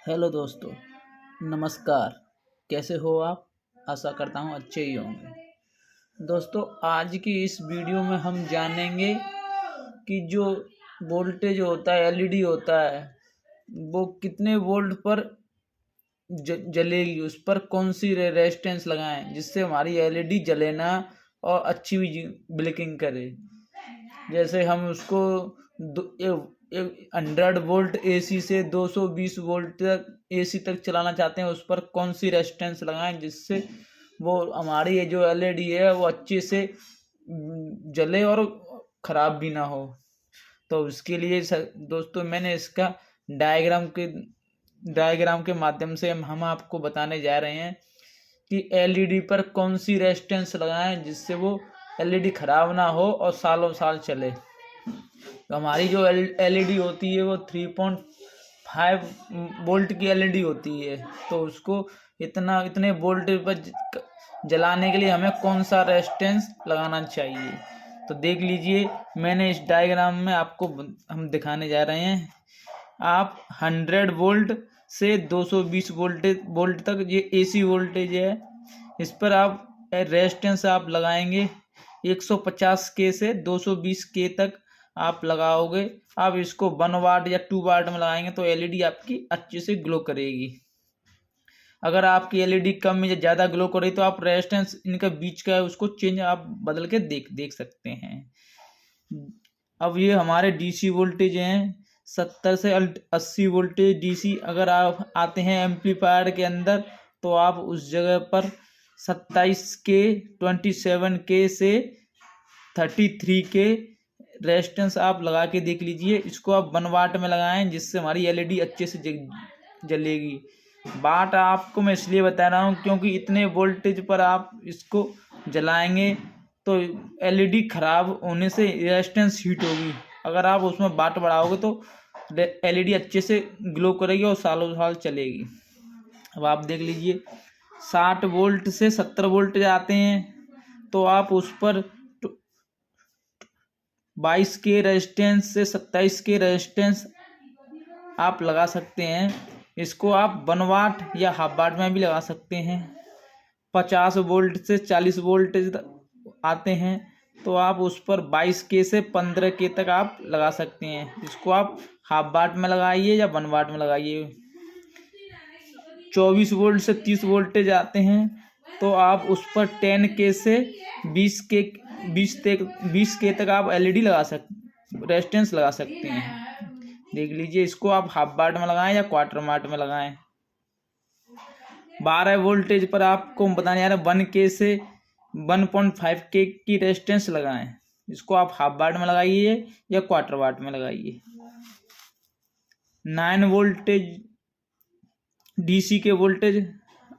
Hello दोस्तों, नमस्कार। कैसे हो आप? आशा करता हूँ अच्छे ही होंगे। दोस्तों, आज की इस वीडियो में हम जानेंगे कि जो वोल्टेज होता है, एलईडी होता है, वो कितने वोल्ट पर जलेगी, उस पर कौन सी रेजिस्टेंस लगाएं जिससे हमारी एलईडी जले ना और अच्छी भी ब्लिंकिंग करे। जैसे हम उसको 100 वोल्ट एसी से 220 वोल्ट तक एसी तक चलाना चाहते हैं, उस पर कौन सी रेजिस्टेंस लगाएं जिससे वो हमारी ये जो एलईडी है वो अच्छे से जले और ख़राब भी ना हो। तो उसके लिए दोस्तों मैंने इसका डायग्राम के माध्यम से हम आपको बताने जा रहे हैं कि एलईडी पर कौन सी रेजिस्टेंस लगाएं जिससे वो एलईडी ख़राब ना हो और सालों साल चले। तो हमारी जो एलईडी होती है वो 3.5 वोल्ट की एलईडी होती है। तो उसको इतने वोल्ट पर जलाने के लिए हमें कौन सा रेजिस्टेंस लगाना चाहिए। तो देख लीजिए, मैंने इस डायग्राम में आपको हम दिखाने जा रहे हैं। आप 100 वोल्ट से 220 वोल्ट तक ये एसी वोल्टेज है, इस पर आप रेजिस्टेंस आप लगाएंगे 150 के से 220 के तक आप लगाओगे। आप इसको 1 वाट या 2 वाट में लगाएंगे तो एलईडी आपकी अच्छे से ग्लो करेगी। अगर आपकी एलईडी कम या ज़्यादा ग्लो कर रही तो आप रेजिस्टेंस इनका बीच का है उसको चेंज आप बदल के देख सकते हैं। अब ये हमारे डीसी वोल्टेज हैं 70 से 80 वोल्टेज डीसी। अगर आप आते हैं एम्पलीफायर के अंदर तो आप उस जगह पर 27 के 27 के से 33 के रेजिस्टेंस आप लगा के देख लीजिए। इसको आप 1 वाट में लगाएं जिससे हमारी एलईडी अच्छे से जलेगी। वाट आपको मैं इसलिए बता रहा हूँ क्योंकि इतने वोल्टेज पर आप इसको जलाएंगे तो एलईडी खराब होने से रेजिस्टेंस हीट होगी। अगर आप उसमें वाट बढ़ाओगे तो एलईडी अच्छे से ग्लो करेगी और सालों साल चलेगी। अब आप देख लीजिए, 60 वोल्ट से 70 वोल्ट आते हैं तो आप उस पर 22 के रेजिस्टेंस से 27 के रेजिस्टेंस आप लगा सकते हैं। इसको आप 1 वाट या हाफ वाट में भी लगा सकते हैं। 50 वोल्ट से 40 वोल्ट आते हैं तो आप उस पर 22 के से 15 के तक आप लगा सकते हैं। इसको आप हाफ वाट में लगाइए या 1 वाट में लगाइए। 24 वोल्ट से 30 वोल्टेज आते हैं तो आप उस पर 10 के से 20 के तक आप एलईडी रेजिस्टेंस लगा सकते हैं। देख लीजिए, इसको आप हाफ वाट में लगाएं या क्वार्टर वाट में लगाएं। 12 वोल्टेज पर आपको बताने जा रहा है 1 के से 1.5 के की रेजिस्टेंस लगाएं। इसको आप हाफ वाट में लगाइए या क्वार्टर वाट में लगाइए। 9 वोल्टेज डीसी के वोल्टेज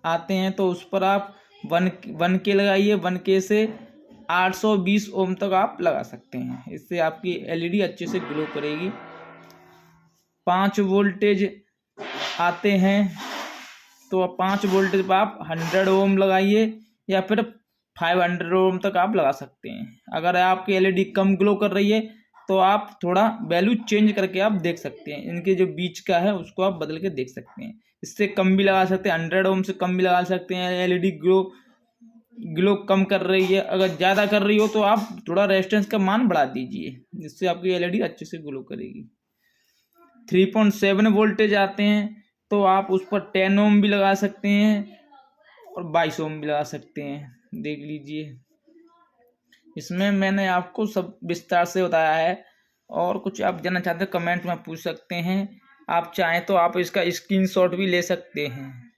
आते हैं तो उस पर आप 1 के लगाइए। 1 के से 820 ओम तक आप लगा सकते हैं। इससे आपकी एलईडी अच्छे से ग्लो करेगी। 5 वोल्टेज आते हैं तो 5 वोल्टेज पर आप 100 ओम लगाइए या फिर 500 ओम तक आप लगा सकते हैं। अगर आपकी एलईडी कम ग्लो कर रही है तो आप थोड़ा वैल्यू चेंज करके आप देख सकते हैं। इनके जो बीच का है उसको आप बदल के देख सकते हैं। इससे कम भी लगा सकते हैं, 100 ओम से कम भी लगा सकते हैं। एलईडी ग्लो कम कर रही है, अगर ज़्यादा कर रही हो तो आप थोड़ा रेजिस्टेंस का मान बढ़ा दीजिए, जिससे आपकी एलईडी अच्छे से ग्लो करेगी। 3.7 वोल्टेज आते हैं तो आप उस पर 10 ओम भी लगा सकते हैं और 22 ओम भी लगा सकते हैं। देख लीजिए, इसमें मैंने आपको सब विस्तार से बताया है। और कुछ आप जानना चाहते हैं कमेंट में पूछ सकते हैं। आप चाहें तो आप इसका स्क्रीनशॉट भी ले सकते हैं।